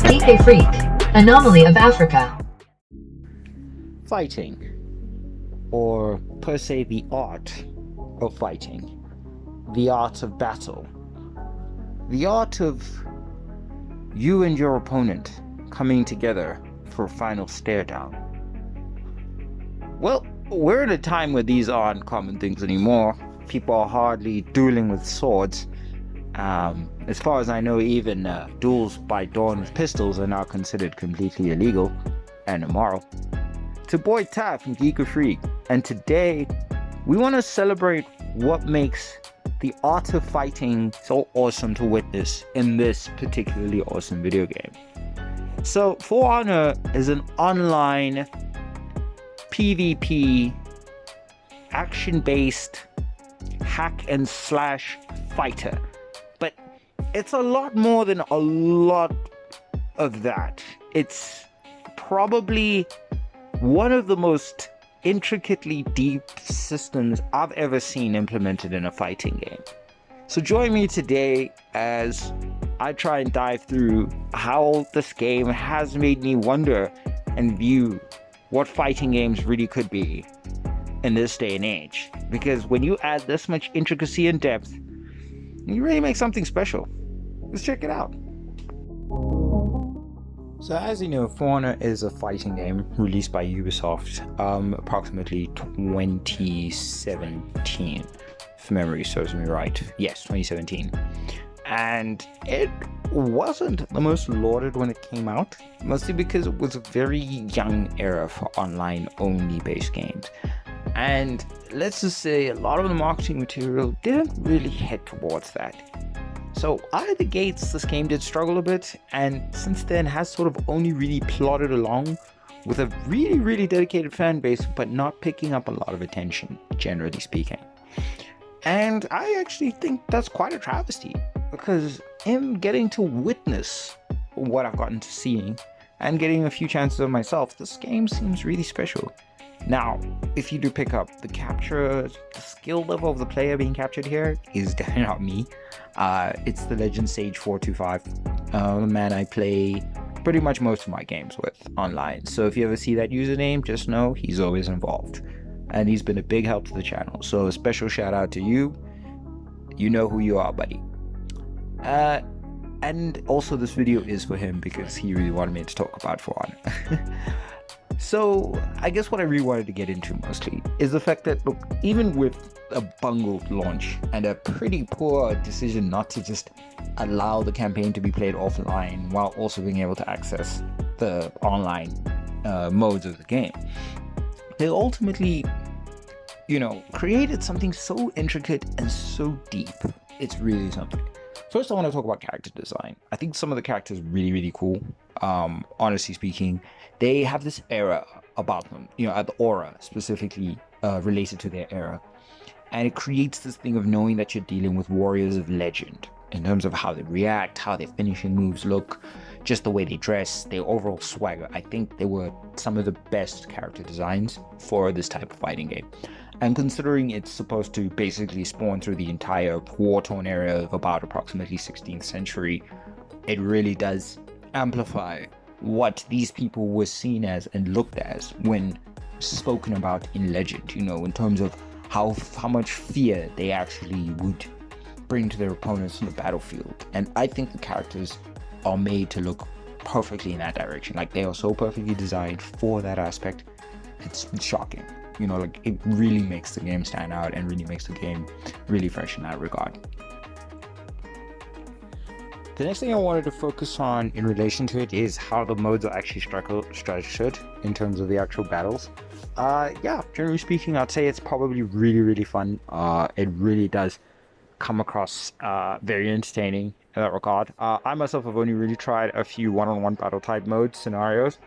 GeekAfrique, Anomaly of Africa. Fighting, or per se the art of fighting, the art of battle, the art of you and your opponent coming together for a final stare down. Well, we're in a time where these aren't common things anymore. People are hardly dueling with swords. As far as I know, even duels by dawn with pistols are now considered completely illegal and immoral. It's your boy Ty from GeekAfrique, and today we want to celebrate what makes the art of fighting so awesome to witness in this particularly awesome video game. So, For Honor is an online PvP action-based hack and slash fighter, but it's a lot more than a lot of that. It's probably one of the most intricately deep systems I've ever seen implemented in a fighting game. So join me today as I try and dive through how this game has made me wonder and view what fighting games really could be in this day and age. Because when you add this much intricacy and depth, you really make something special. Let's check it out. So as you know, For Honor is a fighting game released by Ubisoft approximately 2017, if memory serves me right. Yes, 2017. And it wasn't the most lauded when it came out, mostly because it was a very young era for online only based games. And let's just say a lot of the marketing material didn't really head towards that. So out of the gates, this game did struggle a bit, and since then has sort of only really plodded along with a really dedicated fan base, but not picking up a lot of attention, generally speaking. And I actually think that's quite a travesty, because in getting to witness what I've gotten to seeing and getting a few chances of myself, this game seems really special. Now, if you do pick up the capture, the skill level of the player being captured here is definitely not me. It's the Legend Sage 425, the man I play pretty much most of my games with online. So if you ever see that username, just know he's always involved. And he's been a big help to the channel. So a special shout out to you. You know who you are, buddy. And also this video is for him because he really wanted me to talk about For Honor. So I guess what I really wanted to get into mostly is the fact that, look, even with a bungled launch and a pretty poor decision not to just allow the campaign to be played offline while also being able to access the online modes of the game, they ultimately, created something so intricate and so deep. It's really something. First, I want to talk about character design. I think some of the characters are really cool. Honestly speaking, they have this era about them, the aura specifically related to their era. And it creates this thing of knowing that you're dealing with warriors of legend in terms of how they react, how their finishing moves look, just the way they dress, their overall swagger. I think they were some of the best character designs for this type of fighting game. And considering it's supposed to basically spawn through the entire war-torn area of about approximately 16th century, it really does amplify what these people were seen as and looked as when spoken about in legend, in terms of how much fear they actually would bring to their opponents on the battlefield. And I think the characters are made to look perfectly in that direction. Like, they are so perfectly designed for that aspect. It's shocking. It really makes the game stand out and really makes the game really fresh in that regard. The next thing I wanted to focus on in relation to it is how the modes are actually structured in terms of the actual battles. Generally speaking, I'd say it's probably really fun. It really does come across very entertaining in that regard. I myself have only really tried a few one-on-one battle type mode scenarios,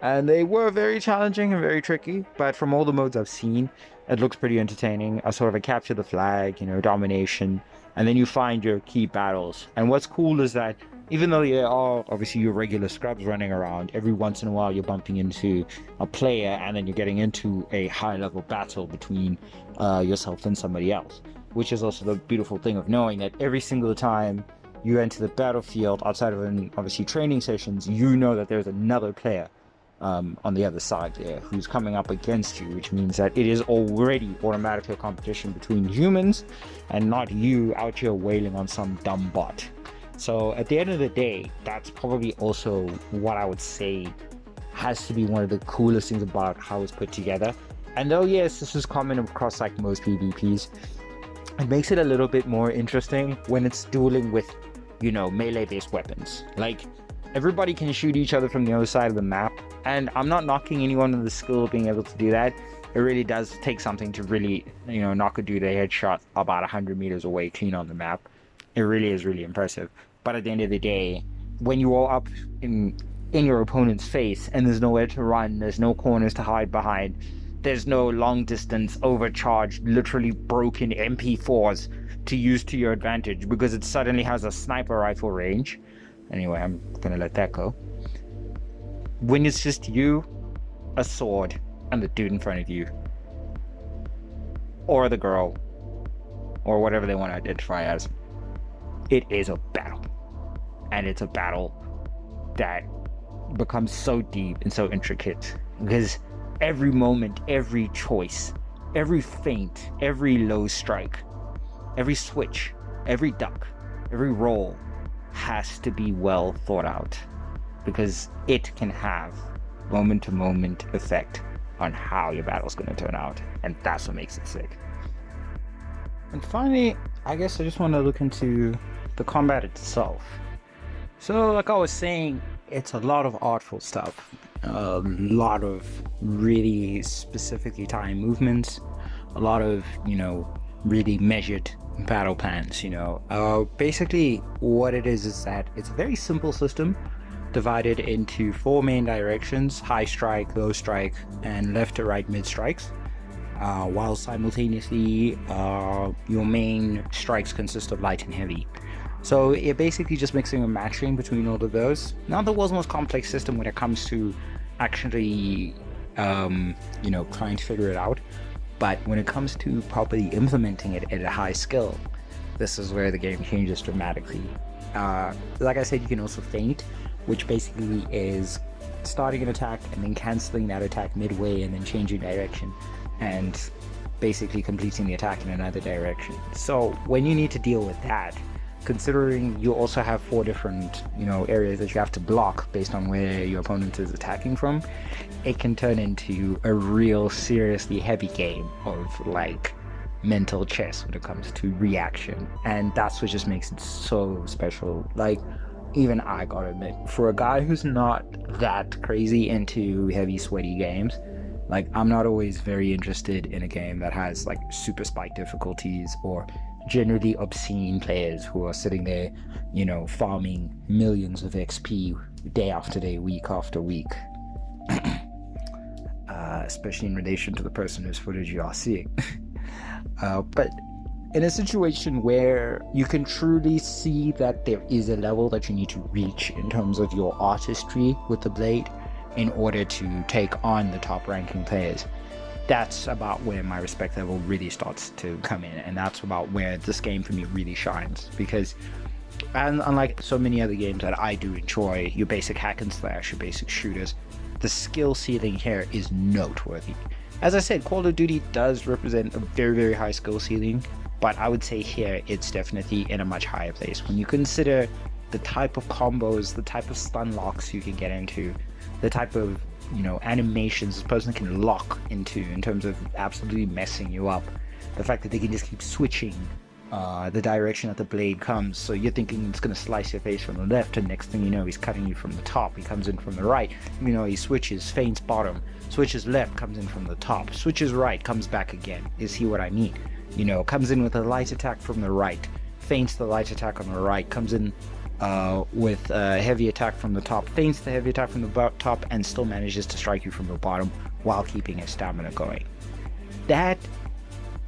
and they were very challenging and very tricky, but from all the modes I've seen, it looks pretty entertaining. A sort of a capture the flag, domination, and then you find your key battles. And what's cool is that even though there are obviously your regular scrubs running around, every once in a while you're bumping into a player and then you're getting into a high level battle between yourself and somebody else. which is also the beautiful thing of knowing that every single time you enter the battlefield, outside of obviously training sessions, you know that there's another player on the other side there who's coming up against you, which means that it is already automatically a competition between humans and not you out here wailing on some dumb bot. So at the end of the day, that's probably also what I would say has to be one of the coolest things about how it's put together. And though yes, this is common across like most PvPs, it makes it a little bit more interesting when it's dueling with, you know, melee based weapons. Like, everybody can shoot each other from the other side of the map, and I'm not knocking anyone on the skill of being able to do that. It really does take something to really, you know, knock a dude a headshot about 100 meters away clean on the map. It really is really impressive. But at the end of the day, when you're all up in your opponent's face and there's nowhere to run, there's no corners to hide behind, there's no long distance overcharged, literally broken MP4s to use to your advantage because it suddenly has a sniper rifle range. Anyway, I'm gonna let that go. When it's just you, a sword, and the dude in front of you, or the girl, or whatever they want to identify as, it is a battle. And it's a battle that becomes so deep and so intricate because every moment, every choice, every feint, every low strike, every switch, every duck, every roll has to be well thought out because it can have moment to moment effect on how your battle's going to turn out, and that's what makes it sick. And finally, I guess I just want to look into the combat itself. So like I was saying, it's a lot of artful stuff, a lot of really specifically timed movements, a lot of, you know, really measured battle plans. You know, basically what it is that it's a very simple system divided into 4 main directions: high strike, low strike, and left to right mid strikes, while simultaneously your main strikes consist of light and heavy. So you're basically just mixing and matching between all of those. Not the world's most complex system when it comes to actually you know, trying to figure it out, but when it comes to properly implementing it at a high skill, this is where the game changes dramatically. Like I said, you can also feint, which basically is starting an attack and then cancelling that attack midway and then changing direction and basically completing the attack in another direction. So when you need to deal with that, considering you also have 4 different, you know, areas that you have to block based on where your opponent is attacking from, it can turn into a real seriously heavy game of like mental chess when it comes to reaction, and that's what just makes it so special. Like, even I gotta admit, for a guy who's not that crazy into heavy sweaty games, like, I'm not always very interested in a game that has like super spike difficulties or generally obscene players who are sitting there, you know, farming millions of XP day after day, week after week. Especially in relation to the person whose footage you are seeing. But in a situation where you can truly see that there is a level that you need to reach in terms of your artistry with the blade in order to take on the top ranking players, that's about where my respect level really starts to come in, and that's about where this game for me really shines. Because, and unlike so many other games that I do enjoy, your basic hack and slash, your basic shooters, the skill ceiling here is noteworthy. As I said, Call of Duty does represent a very, very high skill ceiling, but I would say here it's definitely in a much higher place. When you consider the type of combos, the type of stun locks you can get into, the type of, you know, animations this person can lock into in terms of absolutely messing you up, the fact that they can just keep switching the direction that the blade comes, so you're thinking it's going to slice your face from the left, and next thing you know he's cutting you from the top. He comes in from the right, you know, he switches, feints bottom, switches left, comes in from the top, switches right, comes back again. You see what I mean? You know, comes in with a light attack from the right, feints the light attack on the right, comes in with a heavy attack from the top, feints the heavy attack from the top, and still manages to strike you from the bottom while keeping his stamina going. That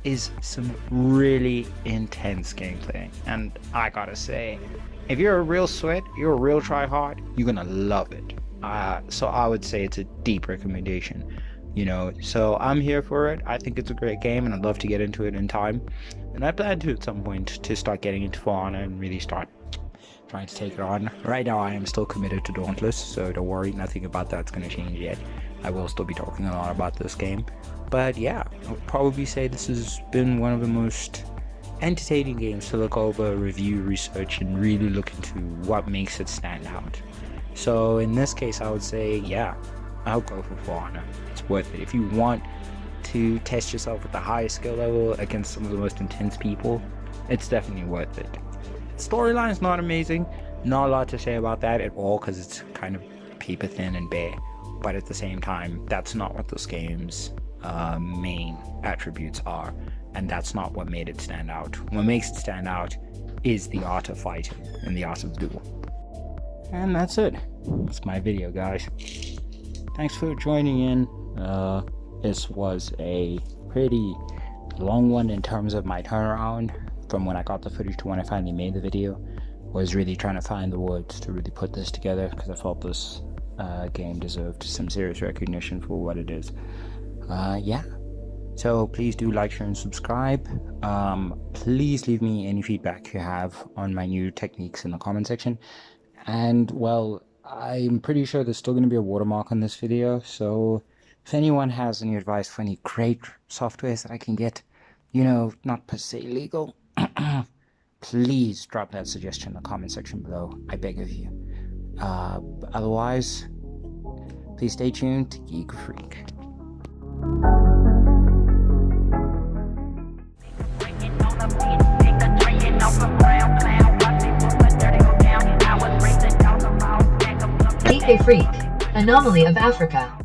is some really intense gameplay, and I gotta say, if you're a real sweat, you're a real try hard, you're gonna love it. So I would say it's a deep recommendation. So I'm here for it. I think it's a great game, and I'd love to get into it in time. And I plan to at some point to start getting into For Honor and really start trying to take it on. Right now, I am still committed to Dauntless, so don't worry, nothing about that's going to change yet. I will still be talking a lot about this game. But yeah, I would probably say this has been one of the most entertaining games to look over, review, research, and really look into what makes it stand out. So in this case, I would say, yeah, I'll go for Honor. It's worth it. If you want to test yourself at the highest skill level against some of the most intense people, it's definitely worth it. Storyline's not amazing, not a lot to say about that at all, because it's kind of paper thin and bare, but at the same time, that's not what this game's main attributes are, and that's not what made it stand out. What makes it stand out is the art of fighting and the art of duel. And that's it. That's my video, guys. Thanks for joining in. This was a pretty long one in terms of my turnaround from when I got the footage to when I finally made the video. Was really trying to find the words to really put this together, because I felt this game deserved some serious recognition for what it is. Yeah, so please do like, share, and subscribe. Please leave me any feedback you have on my new techniques in the comment section. And well, I'm pretty sure there's still going to be a watermark on this video, so if anyone has any advice for any great softwares that I can get, not per se legal, please drop that suggestion in the comment section below. I beg of you. Otherwise, please stay tuned to GeekAfrique. GeekAfrique, Anomaly of Africa.